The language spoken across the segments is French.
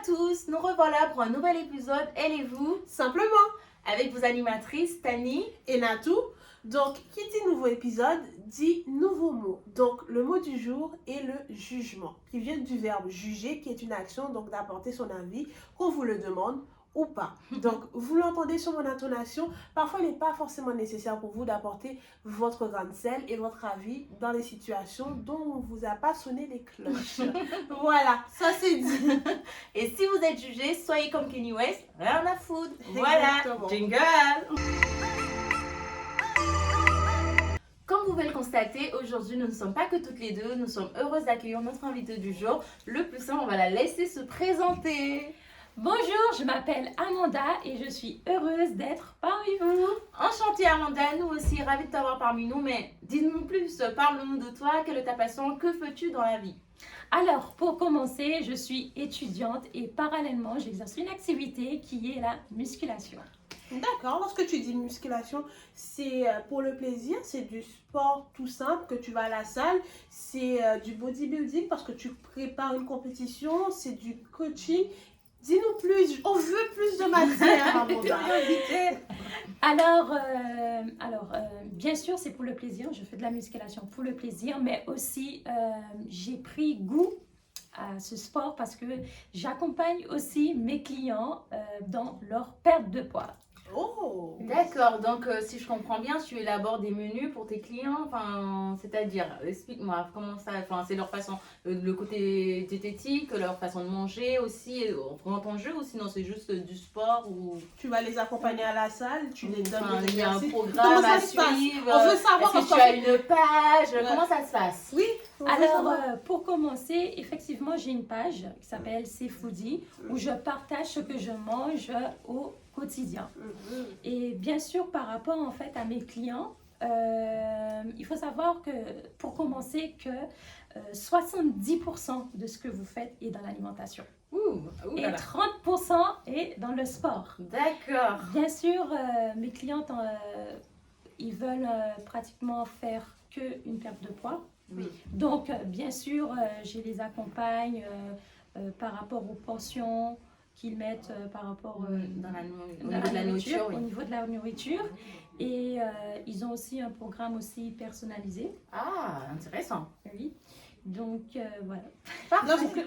tous, nous revoilà pour un nouvel épisode, Elle et vous, Simplement, avec vos animatrices Tani et Natou. Donc, qui dit nouveau épisode, dit nouveau mot. Donc, le mot du jour est le jugement, qui vient du verbe juger, qui est une action, donc d'apporter son avis, qu'on vous le demande ou pas. Donc, vous l'entendez sur mon intonation, parfois il n'est pas forcément nécessaire pour vous d'apporter votre grain de sel et votre avis dans les situations dont on ne vous a pas sonné les cloches. Voilà, ça c'est dit. Et si vous êtes jugé, soyez comme Kanye West, rien à foutre. Voilà, Exactement. jingle. Comme vous pouvez le constater, aujourd'hui nous ne sommes pas que toutes les deux, nous sommes heureuses d'accueillir notre invitée du jour. Le plus simple, on va la laisser se présenter. Bonjour, je m'appelle Amanda et je suis heureuse d'être parmi vous. Enchantée Amanda, nous aussi, ravis de t'avoir parmi nous, mais dis-nous plus, parle-nous de toi, quelle est ta passion, que fais-tu dans la vie? Alors, pour commencer, je suis étudiante et parallèlement, j'exerce une activité qui est la musculation. D'accord, lorsque tu dis musculation, c'est pour le plaisir, c'est du sport tout simple que tu vas à la salle, c'est du bodybuilding parce que tu prépares une compétition, c'est du coaching. Dis-nous plus, on veut plus de matière, Amanda. Alors, bien sûr, c'est pour le plaisir. Je fais de la musculation pour le plaisir, mais aussi j'ai pris goût à ce sport parce que j'accompagne aussi mes clients dans leur perte de poids. Oh, D'accord, donc si je comprends bien, tu élabores des menus pour tes clients, enfin, c'est-à-dire, explique-moi comment ça, enfin, c'est leur façon, le côté diététique, leur façon de manger aussi, dans ton jeu ou sinon c'est juste du sport ou... tu vas les accompagner à la salle, tu les donnes Enfin, des il y a un exercices. programme Comment ça à se passe? suivre, On veut savoir est-ce que quand tu as une page, Ouais. comment ça se passe? Oui, on veut Alors, savoir. pour commencer, effectivement, j'ai une page qui s'appelle C'est Foodie où je partage ce que je mange au quotidien. Mhm. Et bien sûr, par rapport en fait à mes clients, il faut savoir que pour commencer que 70% de ce que vous faites est dans l'alimentation Ouh et là là. 30% est dans le sport. D'accord. Bien sûr, mes clientes, ils veulent pratiquement faire qu'une perte de poids. Oui. Donc, bien sûr, je les accompagne par rapport aux portions qu'ils mettent par rapport Au dans niveau de la nourriture, oui. au niveau de la nourriture. Et ils ont aussi un programme aussi personnalisé. Ah, intéressant. Oui. Donc, voilà.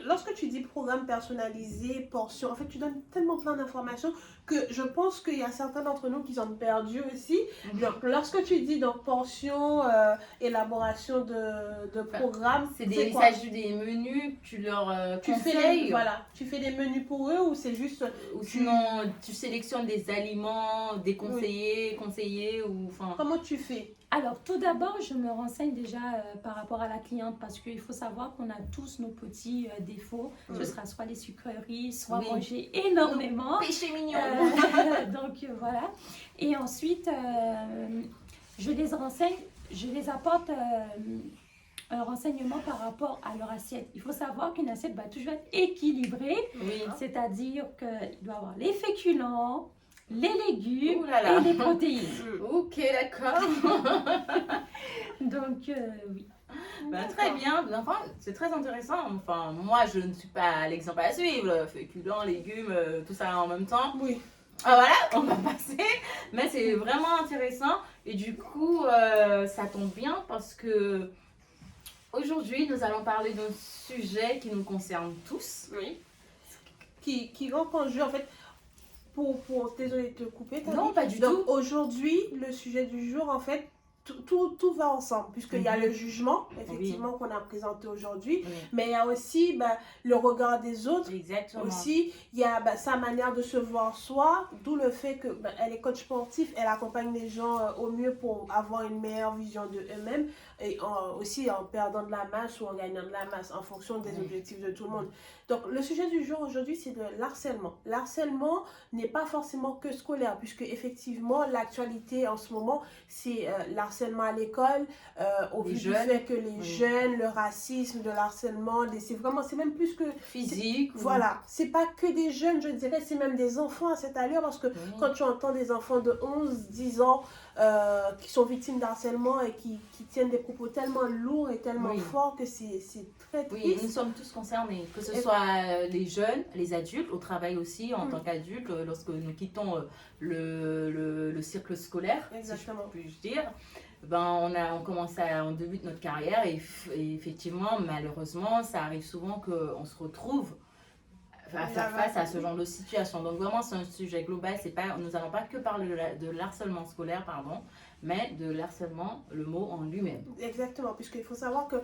Lorsque tu dis programme personnalisé, portion, en fait, tu donnes tellement plein d'informations que je pense qu'il y a certains d'entre nous qui sont perdus aussi. Donc, lorsque tu dis donc portion, élaboration de programme, Il c'est quoi? s'agit des menus que tu leur Tu fais conseilles tu fais des menus pour eux ou c'est juste ou sinon tu sélectionnes des aliments déconseillés, conseillés ou enfin... comment tu fais? Alors, tout d'abord, je me renseigne déjà par rapport à la cliente parce qu'il faut savoir qu'on a tous nos petits défauts. Ce sera soit les sucreries, soit Oui. manger énormément. Péché mignon. Donc, voilà. Et ensuite, je les renseigne, je les apporte un renseignement par rapport à leur assiette. Il faut savoir qu'une assiette va toujours être équilibrée, Oui. c'est-à-dire qu'il doit avoir les féculents, les légumes Ouh là là. et les protéines. Ok, d'accord. Donc, oui. Ben, très bien. Enfin, c'est très intéressant. Enfin, moi, je ne suis pas l'exemple à suivre. Féculents, légumes, tout ça en même temps. Oui. Ah voilà, on va passer. Mais c'est vraiment intéressant. Et du coup, ça tombe bien parce que aujourd'hui, nous allons parler d'un sujet qui nous concerne tous. Oui. Qui rentre en jeu en fait. Désolée de te couper. Non, pas du Donc tout. aujourd'hui, le sujet du jour, en fait, tout va ensemble, puisqu'il y a Mhm. le jugement, effectivement, qu'on a présenté aujourd'hui, Oui, mais il y a aussi le regard des autres. exactement. Aussi, il y a sa manière de se voir soi, d'où le fait que elle est coach sportif, elle accompagne les gens au mieux pour avoir une meilleure vision de eux-mêmes, et aussi en perdant de la masse ou en gagnant de la masse, en fonction des Oui. objectifs de tout le monde. Donc, le sujet du jour aujourd'hui, c'est de l'harcèlement. L'harcèlement n'est pas forcément que scolaire, puisque effectivement, l'actualité en ce moment, c'est l'harcèlement à l'école, au Les vu jeunes. du fait que les Oui. jeunes, le racisme, de l'harcèlement, c'est même plus que... Physique. ou- Voilà, c'est pas que des jeunes, je dirais, c'est même des enfants à cette allure, parce que Oui. quand tu entends des enfants de 11, 10 ans qui sont victimes d'harcèlement et qui tiennent des propos tellement lourds et tellement Oui. forts que c'est très Oui, triste. nous sommes tous concernés, que ce Et soit soit les jeunes, les adultes, au travail aussi, en tant qu'adultes, lorsque nous quittons le cercle scolaire, Exactement. si je puis dire. On commence on débute notre carrière et effectivement, malheureusement, ça arrive souvent qu'on se retrouve à faire face à ce genre de situation. Donc vraiment, c'est un sujet global. Nous n'allons pas que parler de l'harcèlement scolaire, mais de l'harcèlement, le mot en lui-même. Exactement, puisqu'il faut savoir que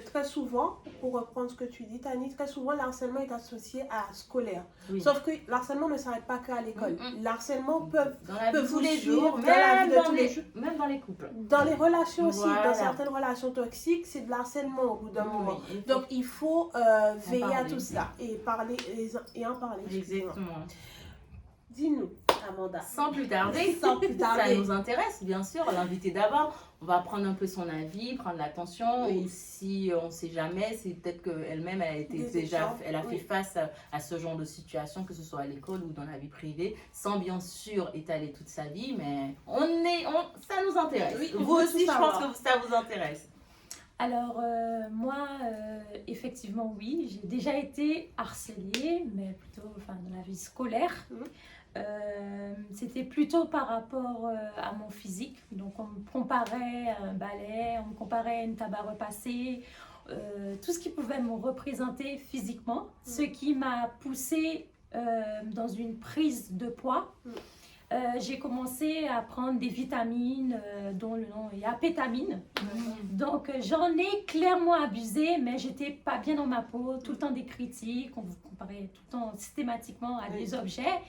très souvent, pour reprendre ce que tu dis, Tani, très souvent, l'harcèlement est associé à scolaire. Oui. Sauf que l'harcèlement ne s'arrête pas qu'à l'école. L'harcèlement peut dans la vie de tous les jours, même dans les couples. Dans les relations aussi, Voilà. dans certaines relations toxiques, c'est de l'harcèlement au bout d'un moment. Oui, Donc il faut veiller à tout ça et en parler. Exactement. Dis-nous, Amanda. Sans plus tarder, Sans plus tarder. ça nous intéresse, bien sûr, l'inviter d'abord. On va prendre un peu son avis, prendre l'attention. Oui. Ou si on ne sait jamais, c'est peut-être qu'elle-même, elle a fait face à ce genre de situation, que ce soit à l'école ou dans la vie privée, sans bien sûr étaler toute sa vie, mais ça nous intéresse. Oui, vous aussi, je pense que ça vous intéresse. Alors, moi, effectivement, oui, j'ai déjà été harcelée, mais plutôt dans la vie scolaire. C'était plutôt par rapport à mon physique. Donc, on me comparait à un balai, on me comparait à une tabac repassée, tout ce qui pouvait me représenter physiquement, ce qui m'a poussée dans une prise de poids. J'ai commencé à prendre des vitamines dont le nom est apétamine. Donc j'en ai clairement abusé, mais j'étais pas bien dans ma peau, tout le temps des critiques, on vous comparait tout le temps systématiquement à des objets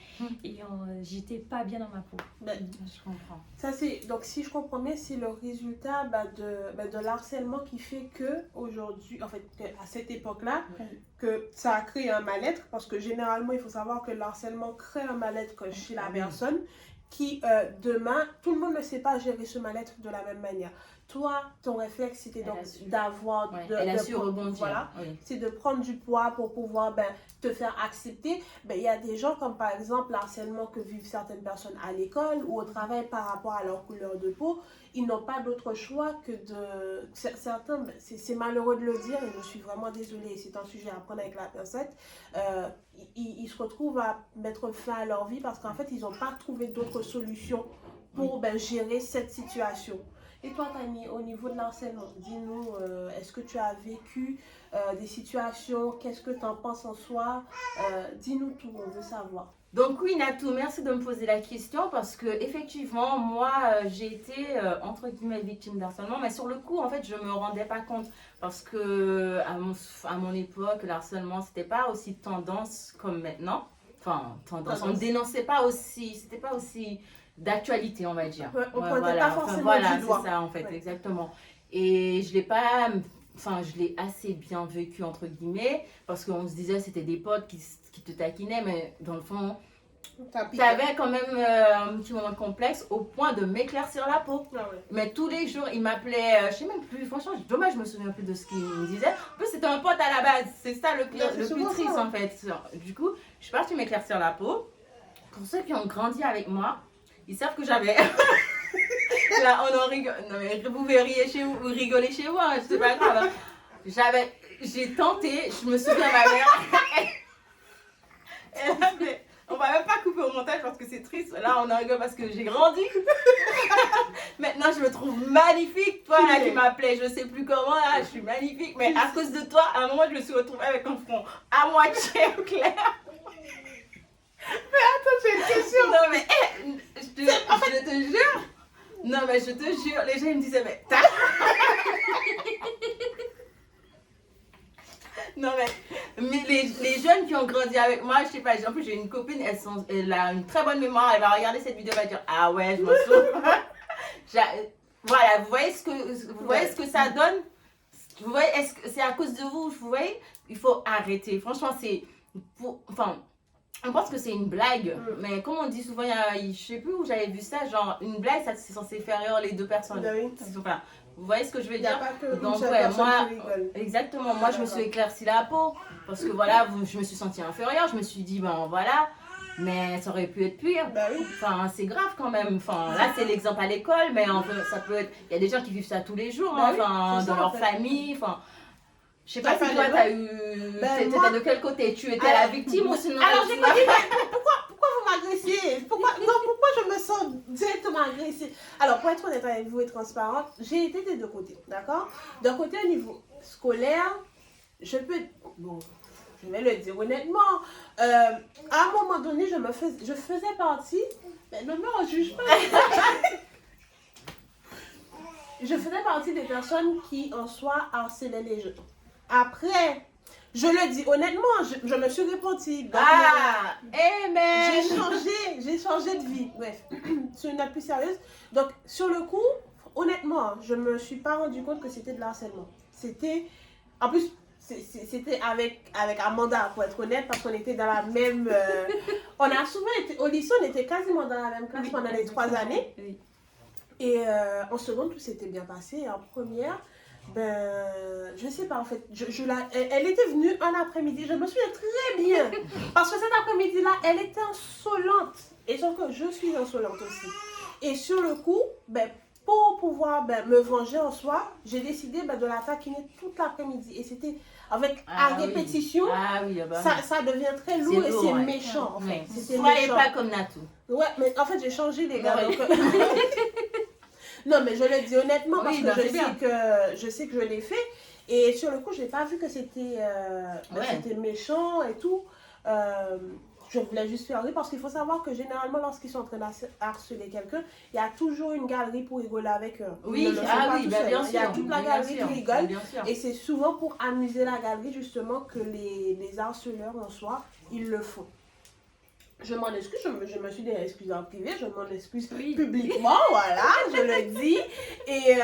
et j'étais pas bien dans ma peau. Je comprends. Ça c'est donc si je comprends bien, c'est le résultat de l'harcèlement qui fait que aujourd'hui, en fait à cette époque-là, que ça a créé un mal-être, parce que généralement il faut savoir que le harcèlement crée un mal-être chez la personne qui demain, tout le monde ne sait pas gérer ce mal-être de la même manière. Toi, ton réflexe, c'était donc d'avoir... Elle a su rebondir. Voilà, c'est de prendre du poids pour pouvoir te faire accepter. Il y a des gens comme par exemple l'harcèlement que vivent certaines personnes à l'école ou au travail par rapport à leur couleur de peau. Ils n'ont pas d'autre choix que de... Certains, c'est malheureux de le dire et je suis vraiment désolée, c'est un sujet à prendre avec la pincette. Ils se retrouvent à mettre fin à leur vie parce qu'en fait, ils n'ont pas trouvé d'autres solutions pour gérer cette situation. Et toi, Tani, au niveau de l'harcèlement, dis-nous, est-ce que tu as vécu des situations? Qu'est-ce que tu en penses en soi? Dis-nous tout, on veut savoir. Donc oui, Natou, merci de me poser la question parce que effectivement, moi, j'ai été entre guillemets victime d'harcèlement, mais sur le coup, en fait, je me rendais pas compte parce que à mon époque, l'harcèlement, c'était pas aussi tendance comme maintenant. Enfin, tendance. On ne dénonçait pas aussi, c'était pas aussi d'actualité, on va dire. On ne pointait pas forcément du doigt. C'est ça en fait, exactement. Et je l'ai pas, je l'ai assez bien vécu entre guillemets parce qu'on se disait c'était des potes qui te taquinaient, mais dans le fond, tu avais quand même un petit moment de complexe au point de m'éclaircir la peau. Mais tous les jours, il m'appelait, je sais même plus, franchement, dommage, je me souviens plus de ce qu'il me disait. En plus, c'était un pote à la base, c'est ça le plus triste en fait. Du coup, je suis partie m'éclaircir la peau. Pour ceux qui ont grandi avec moi, ils savent que j'avais. Là, on en rigole. Non, mais vous verriez chez vous, vous rigolez chez vous, hein, c'est pas grave. J'ai tenté, je me souviens, ma mère. Elle avait. On va même pas couper au montage parce que c'est triste. Là, on en rigole parce que j'ai grandi. Maintenant, je me trouve magnifique. Toi, là, qui m'appelais, je sais plus comment, là, je suis magnifique. Mais à cause de toi, à un moment, je me suis retrouvée avec un front à moitié clair. Mais attends, j'ai une question. Non, mais je te jure. Non, mais je te jure. Les gens, ils me disaient, mais t'as. Non, mais les jeunes qui ont grandi avec moi, je sais pas, en plus j'ai une copine, elle a une très bonne mémoire, elle va regarder cette vidéo, elle va dire ah ouais, je m'en souviens. Voilà, vous voyez ce que ça donne? Vous voyez, est-ce que c'est à cause de vous? Vous voyez, il faut arrêter. Franchement, on pense que c'est une blague, mais comme on dit souvent, je sais plus où j'avais vu ça, genre une blague, ça c'est censé faire rire les deux personnes. Enfin, vous voyez ce que je veux dire? Donc moi, exactement, moi je me suis éclairci la peau parce que voilà, je me suis sentie inférieure, je me suis dit ben voilà, mais ça aurait pu être pire. Enfin, c'est grave quand même. Enfin, là c'est l'exemple à l'école, mais ça peut être, il y a des gens qui vivent ça tous les jours, dans leur famille. Enfin, Je sais pas si toi, t'as eu. T'étais moi- de quel côté? Tu étais la victime ou sinon. Alors, j'ai pas dit, mais pourquoi vous m'agressez? Pourquoi je me sens directement agressée? Alors, pour être honnête avec vous et transparente, j'ai été des deux côtés, d'accord? D'un côté, au niveau scolaire, je vais le dire honnêtement, à un moment donné, je faisais partie, mais ne me juge pas. Je faisais partie des personnes qui, en soi, harcelaient les gens. Après, je le dis honnêtement, je me suis repentie. Donc, Amen! j'ai changé de vie. Bref, sur une note plus sérieuse. Donc, sur le coup, honnêtement, je me suis pas rendu compte que c'était de l'harcèlement. C'était, en plus, c'était avec Amanda, pour être honnête, parce qu'on était dans la même... on a souvent été, au lycée, on était quasiment dans la même classe pendant les 3 années. Oui. Et en seconde, tout s'était bien passé. Et en première, je sais pas, en fait, elle était venue un après-midi, je me souviens très bien. Parce que cet après-midi-là, elle était insolente. Et sauf que je suis insolente aussi. Et sur le coup, pour pouvoir me venger en soi, j'ai décidé de la taquiner toute l'après-midi. Et c'était avec à répétition, ça devient très lourd et c'est méchant. En fait. Soyez pas comme Natou. Ouais, mais en fait, j'ai changé les gars. Donc, non, mais je le dis honnêtement parce que je sais que je l'ai fait. Et sur le coup, je n'ai pas vu que c'était méchant et tout. Je voulais juste faire rire parce qu'il faut savoir que généralement, lorsqu'ils sont en train d'harceler quelqu'un, il y a toujours une galerie pour rigoler avec eux. Oui, bien sûr. Il y a toute la galerie qui rigole. Et c'est souvent pour amuser la galerie, justement, que les harceleurs en soi, ils le font. Je m'en excuse, je me suis déjà excusée en privé, je m'en excuse publiquement, voilà, je le dis. Et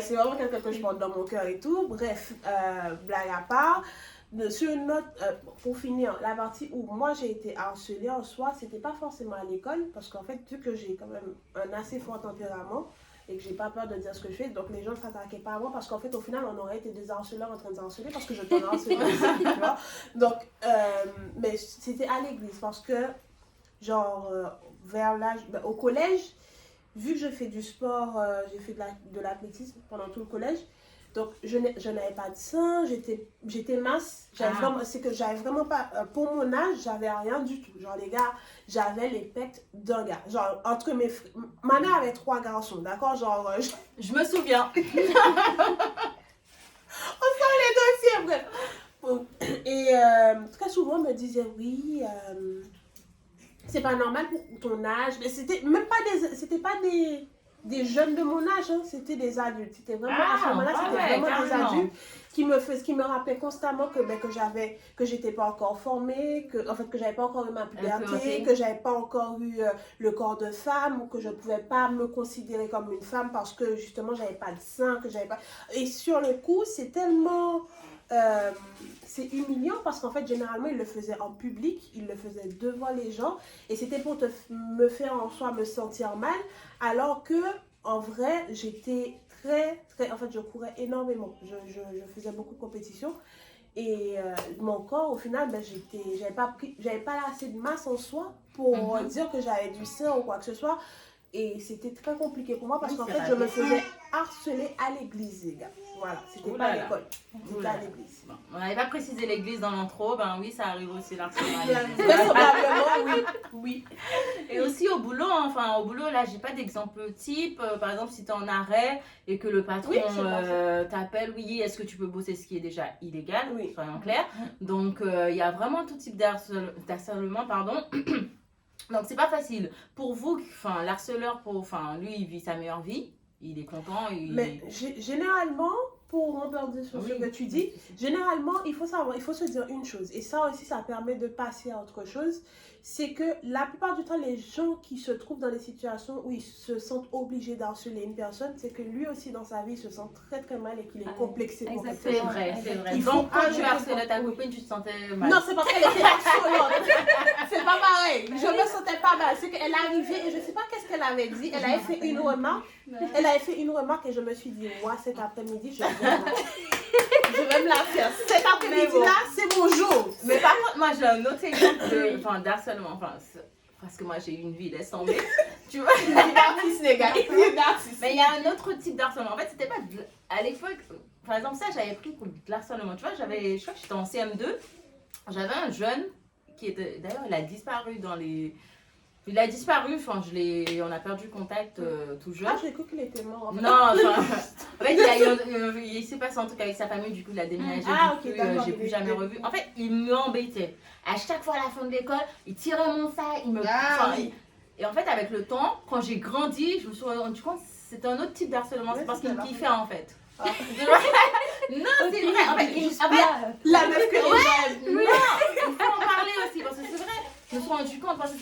c'est vraiment quelque chose que je porte dans mon cœur et tout. Bref, blague à part. Sur une note, pour finir, la partie où moi j'ai été harcelée en soi, c'était pas forcément à l'école, parce qu'en fait, vu que j'ai quand même un assez fort tempérament et que j'ai pas peur de dire ce que je fais, donc les gens ne s'attaquaient pas à moi, parce qu'en fait, au final, on aurait été des harceleurs en train de harceler, parce que je t'en harcelais aussi, tu vois. Donc, mais c'était à l'église, parce que genre vers l'âge, au collège, vu que je fais du sport, j'ai fait de l'athlétisme pendant tout le collège, donc je n'avais pas de sein, j'étais mince, c'est que j'avais vraiment pas, pour mon âge, j'avais rien du tout, genre les gars, j'avais les pecs d'un gars, genre entre ma mère avait 3 garçons, d'accord, genre... Je me souviens. On sort les dossiers, bref. Et très souvent, on me disait, oui... c'est pas normal pour ton âge, mais c'était pas des jeunes de mon âge, hein. C'était des adultes, c'était vraiment à ce moment-là, c'était vraiment des adultes qui me rappelaient constamment que j'étais pas encore formée, que j'avais pas encore eu ma puberté, que j'avais pas encore eu le corps de femme, ou que je pouvais pas me considérer comme une femme parce que justement j'avais pas de sein, que j'avais pas... Et sur le coup, c'est tellement... c'est humiliant parce qu'en fait généralement il le faisait en public, il le faisait devant les gens et c'était pour me faire en soi me sentir mal, alors que en vrai j'étais en fait je courais énormément, je faisais beaucoup de compétition et mon corps au final j'avais pas assez de masse en soi pour dire que j'avais du sein ou quoi que ce soit. Et c'était très compliqué pour moi parce qu'en fait, je me faisais harceler à l'église, les gars. Voilà, c'était pas à l'école, c'était à l'église. Bon, on n'avait pas précisé l'église dans l'intro, ben oui, ça arrive aussi l'harcèlement à l'église. Très probablement, oui. Et aussi au boulot, là, j'ai pas d'exemple type. Par exemple, si tu es en arrêt et que le patron t'appelle, oui, est-ce que tu peux bosser, ce qui est déjà illégal, soyons clairs. Donc, il y a vraiment tout type d'harcèlement, pardon. Donc c'est pas facile. Pour vous, l'harceleur, lui, il vit sa meilleure vie, il est content. Mais généralement, pour rebondir sur ce que tu dis, généralement, il faut se dire une chose, et ça aussi, ça permet de passer à autre chose, c'est que la plupart du temps, les gens qui se trouvent dans des situations où ils se sentent obligés d'harceler une personne, c'est que lui aussi, dans sa vie, il se sent très très mal et qu'il est complexé. C'est vrai. Donc, quand tu harcelais ta copine, tu te sentais mal. Non, c'est parce qu'elle était harcelante. C'est pas pareil. Je me sentais pas mal. C'est qu'elle arrivait et je sais pas qu'est-ce qu'elle avait dit. Elle avait fait une remarque. Et je me suis dit, moi, cet après-midi, je vais me la faire. Cet après-midi-là, c'est mon jour. Mais par contre, moi, j'ai un autre exemple d'harcèlement. Parce que moi, j'ai eu une vie, laisse tomber. Tu vois, une vie d'artiste, les gars. Mais il y a un autre type d'harcèlement. En fait, c'était pas à l'époque. par exemple, ça, j'avais pris pour de l'harcèlement. Tu vois, je crois que j'étais en CM2. J'avais un jeune qui était. D'ailleurs, il a disparu dans les. Il a disparu, enfin, on a perdu contact tout jeune. Ah, j'ai cru qu'il était mort. Non, enfin, en fait, il s'est passé un truc avec sa famille, du coup, il a déménagé. Ah, du ok, coup, d'accord. j'ai plus jamais revu. En fait, il m'embêtait. À chaque fois à la fin de l'école, il tirait mon sac, il me. Ah, enfin, Et en fait, avec le temps, quand j'ai grandi, je me suis rendu compte que c'était un autre type d'harcèlement. Ouais, C'est parce c'est qu'il me ça. kiffait, en fait. Ah. Non, c'est vrai. En fait, La meuf que ouais, non, il faut en parler aussi, parce que c'est vrai. Je me suis rendu compte, parce que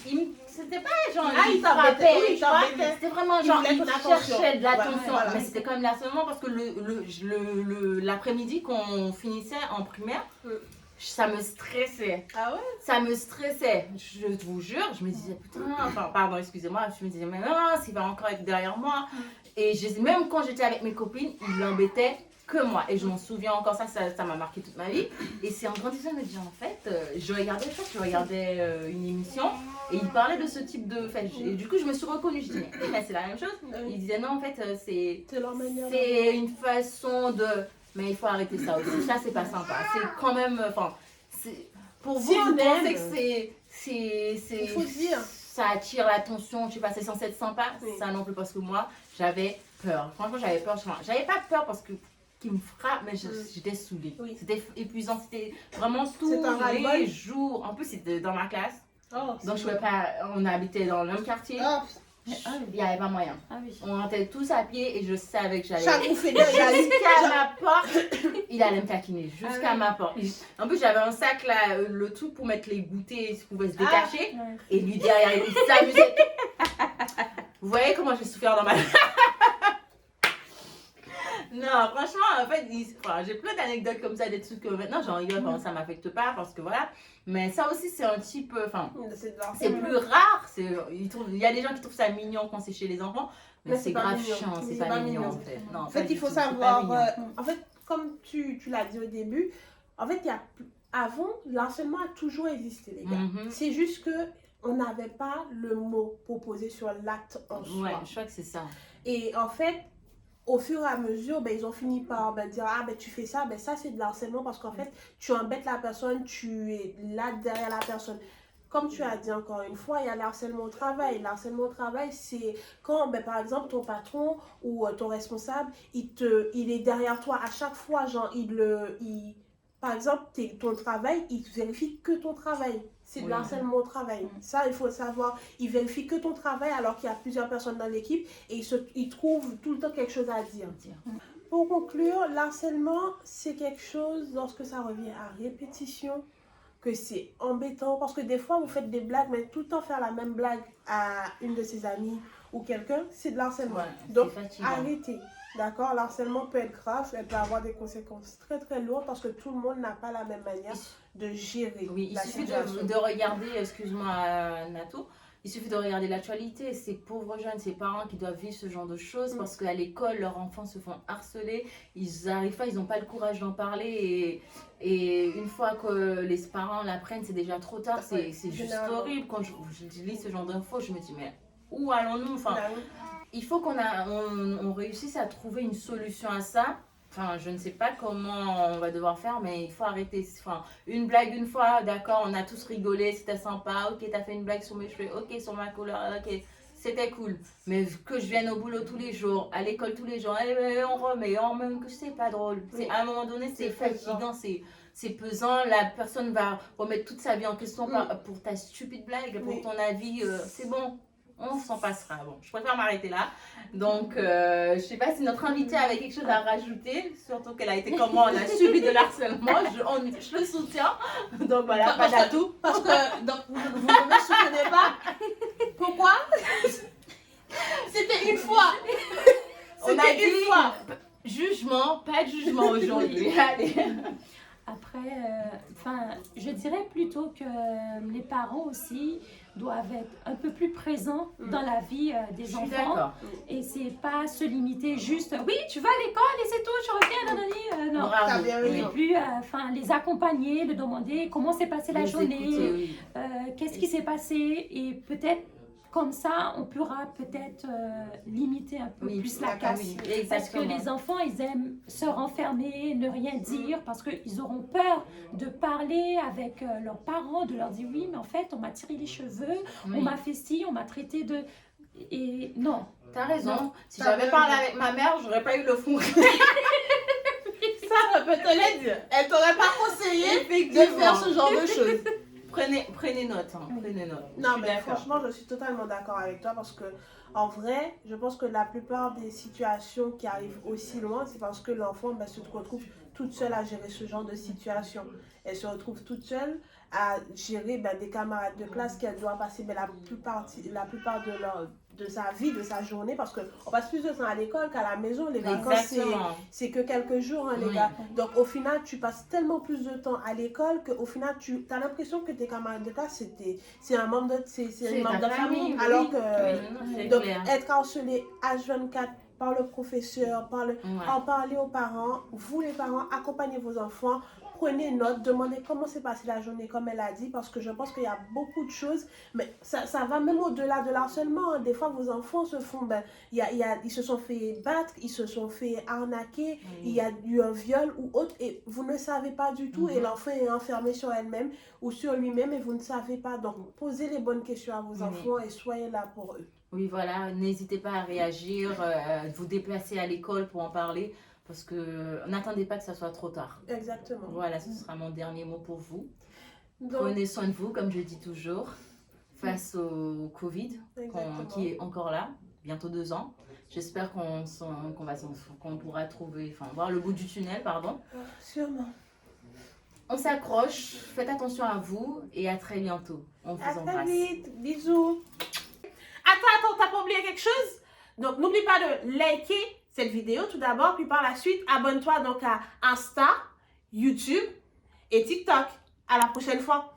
c'était pas genre, Ah, il t'embêtait, oui, il tu vois, t'embêtait. c'était vraiment Il genre, voulait il ton attention. cherchait de l'attention. Ouais, voilà. Mais c'était quand même l'harcèlement, parce que l'après-midi, quand on finissait en primaire, ça me stressait. Ah ouais? Ça me stressait. Je vous jure, je me disais, putain, enfin, pardon, excusez-moi, je me disais, mais non, s'il va encore être derrière moi. Et même quand j'étais avec mes copines, il l'embêtait que moi. Et je m'en souviens encore, ça m'a marqué toute ma vie. Et c'est en grandissant, je me dis, en fait, je regardais une émission et il parlait de ce type de fait. Et du coup, je me suis reconnue. Je dis, mais c'est la même chose. Il disait, non, en fait, c'est leur manière. c'est une façon de. Mais il faut arrêter ça aussi. Ça, c'est pas sympa. C'est quand même. Enfin, pour vous, Si on vous pensez aime, que c'est. il faut le dire. Ça attire l'attention, je sais pas, c'est censé être sympa. Oui. Ça non plus, parce que moi, j'avais peur. Franchement, j'avais peur. J'avais pas peur parce que qu'il me frappe, mais j'étais saoulée. Oui. C'était épuisant. C'était vraiment tous C'est un ras-le-bol. les jours. En plus, c'était dans ma classe. Oh, Donc, je pouvais pas. On habitait dans le même quartier. Ah, Il n'y avait pas moyen. Ah oui. On était tous à pied et je savais que j'allais. chaque bouffée d'air, j'allais. Jusqu'à ma porte, il allait me taquiner. Jusqu'à Ah oui. ma porte. En plus, j'avais un sac là, le truc pour mettre les goûters, qui pouvaient se détacher. Ouais. Et lui derrière, il s'amusait. Vous voyez comment j'ai souffert dans ma vie? Non, franchement, en fait, j'ai plein d'anecdotes comme ça, des trucs que maintenant j'en rigole, ça m'affecte pas parce que voilà. Mais ça aussi, c'est un type. Enfin, c'est plus rare. Il y a des gens qui trouvent ça mignon quand c'est chez les enfants. Mais c'est pas grave mignon. chiant, c'est C'est pas mignon en mignon. fait. Non, En fait, il faut savoir. En fait, comme tu l'as dit au début, en fait, avant, l'harcèlement a toujours existé, les gars. C'est juste que on n'avait pas le mot proposé sur l'acte en soi. Ouais, je crois que c'est ça. Et en fait, au fur et à mesure, ils ont fini par dire, ah tu fais ça, ça c'est de l'harcèlement parce qu'en fait, tu embêtes la personne, tu es là derrière la personne. Comme tu as dit encore une fois, il y a l'harcèlement au travail. L'harcèlement au travail, c'est quand, par exemple, ton patron ou ton responsable, il est derrière toi à chaque fois, genre, par exemple, ton travail, il vérifie que ton travail. C'est de l'harcèlement au travail. Ça, il faut le savoir. Il vérifie que ton travail alors qu'il y a plusieurs personnes dans l'équipe et il trouve tout le temps quelque chose à dire. Pour conclure, l'harcèlement, c'est quelque chose, lorsque ça revient à répétition, que c'est embêtant. Parce que des fois, vous faites des blagues, mais tout le temps faire la même blague à une de ses amies ou quelqu'un, c'est de l'harcèlement. Ouais, donc, fatigant. arrêtez. D'accord, l'harcèlement peut être grave, elle peut avoir des conséquences très très lourdes parce que tout le monde n'a pas la même manière de gérer. Oui, il la suffit situation. de regarder, excuse-moi Nato, il suffit de regarder l'actualité. Ces pauvres jeunes, ces parents qui doivent vivre ce genre de choses parce qu'à l'école, leurs enfants se font harceler, ils arrivent pas, ils n'ont pas le courage d'en parler et une fois que les parents l'apprennent, c'est déjà trop tard, c'est juste horrible. Quand je lis ce genre d'infos, je me dis mais où allons-nous? Enfin, il faut on réussisse à trouver une solution à ça. Enfin, je ne sais pas comment on va devoir faire, mais il faut arrêter. Enfin, une blague une fois, d'accord, on a tous rigolé, c'était sympa. Ok, t'as fait une blague sur mes cheveux, ok, sur ma couleur, ok, c'était cool. Mais que je vienne au boulot tous les jours, à l'école tous les jours, on remet, même que c'est pas drôle. À un moment donné, c'est fatigant, c'est pesant. La personne va remettre toute sa vie en question pour ta stupide blague, pour ton avis. C'est bon. On s'en passera. Bon, je préfère m'arrêter là. Donc, je sais pas si notre invité avait quelque chose à rajouter, surtout qu'elle a été comme moi, on a subi de l'harcèlement. Je le soutiens. Donc voilà, pas d'atout. Parce que donc, vous ne me soutenez pas. Pourquoi? C'était une fois. On a dit une fois. Jugement, pas de jugement aujourd'hui. Allez. Après, je dirais plutôt que les parents aussi doivent être un peu plus présents dans la vie des enfants. Et c'est pas se limiter juste, oui, tu vas à l'école et c'est tout, tu reviens, non. Mais plus, les accompagner, de demander comment s'est passée la journée, qu'est-ce qui s'est passé et peut-être Comme ça, on pourra peut-être limiter un peu plus la casse. Oui, Parce que les enfants, ils aiment se renfermer, ne rien dire, parce qu'ils auront peur de parler avec leurs parents, de leur dire oui, mais en fait, on m'a tiré les cheveux, Oui. on m'a fait ci, on m'a traité de... Et non. T'as raison. Non. Si j'avais parlé avec ma mère, j'aurais pas eu le fou. Ça, je peux te le dire. Elle t'aurait pas conseillé de faire ce genre de choses. Prenez note, hein, prenez note. Non, Je suis mais d'accord. franchement, je suis totalement d'accord avec toi parce que, en vrai, je pense que la plupart des situations qui arrivent aussi loin, c'est parce que l'enfant se retrouve toute seule à gérer ce genre de situation. Elle se retrouve toute seule à gérer des camarades de classe qu'elle doit passer la plupart de sa vie, de sa journée, parce qu'on passe plus de temps à l'école qu'à la maison. Les vacances, Exactement. c'est que quelques jours, hein, les Oui. gars. Donc, au final, tu passes tellement plus de temps à l'école qu'au final, tu as l'impression que tes camarades de classe, c'est un membre de, une membre de ta la famille. famille, Alors oui. que, Oui, c'est donc, clair. être harcelé H24 par le professeur, Ouais. en parler aux parents, vous les parents, accompagnez vos enfants, prenez note, demandez comment s'est passée la journée, comme elle a dit, parce que je pense qu'il y a beaucoup de choses, mais ça va même au-delà de l'harcèlement. Des fois, vos enfants se font, ils se sont fait battre, ils se sont fait arnaquer, il y a eu un viol ou autre, et vous ne savez pas du tout, et l'enfant est enfermé sur elle-même ou sur lui-même, et vous ne savez pas. Donc, posez les bonnes questions à vos enfants et soyez là pour eux. Oui, voilà, n'hésitez pas à réagir, vous déplacer à l'école pour en parler, parce que n'attendez pas que ça soit trop tard. Exactement. Voilà, ce sera mon dernier mot pour vous. Donc, Prenez soin de vous, comme je dis toujours, face au Covid, exactement. qui est encore là, bientôt 2 ans. J'espère qu'on pourra trouver, voir le bout du tunnel, pardon. Sûrement. On s'accroche, faites attention à vous et à très bientôt. On vous À très embrasse. vite. Bisous. Attends, t'as pas oublié quelque chose? Donc, n'oublie pas de liker cette vidéo tout d'abord, puis par la suite, abonne-toi donc à Insta, YouTube et TikTok. À la prochaine fois.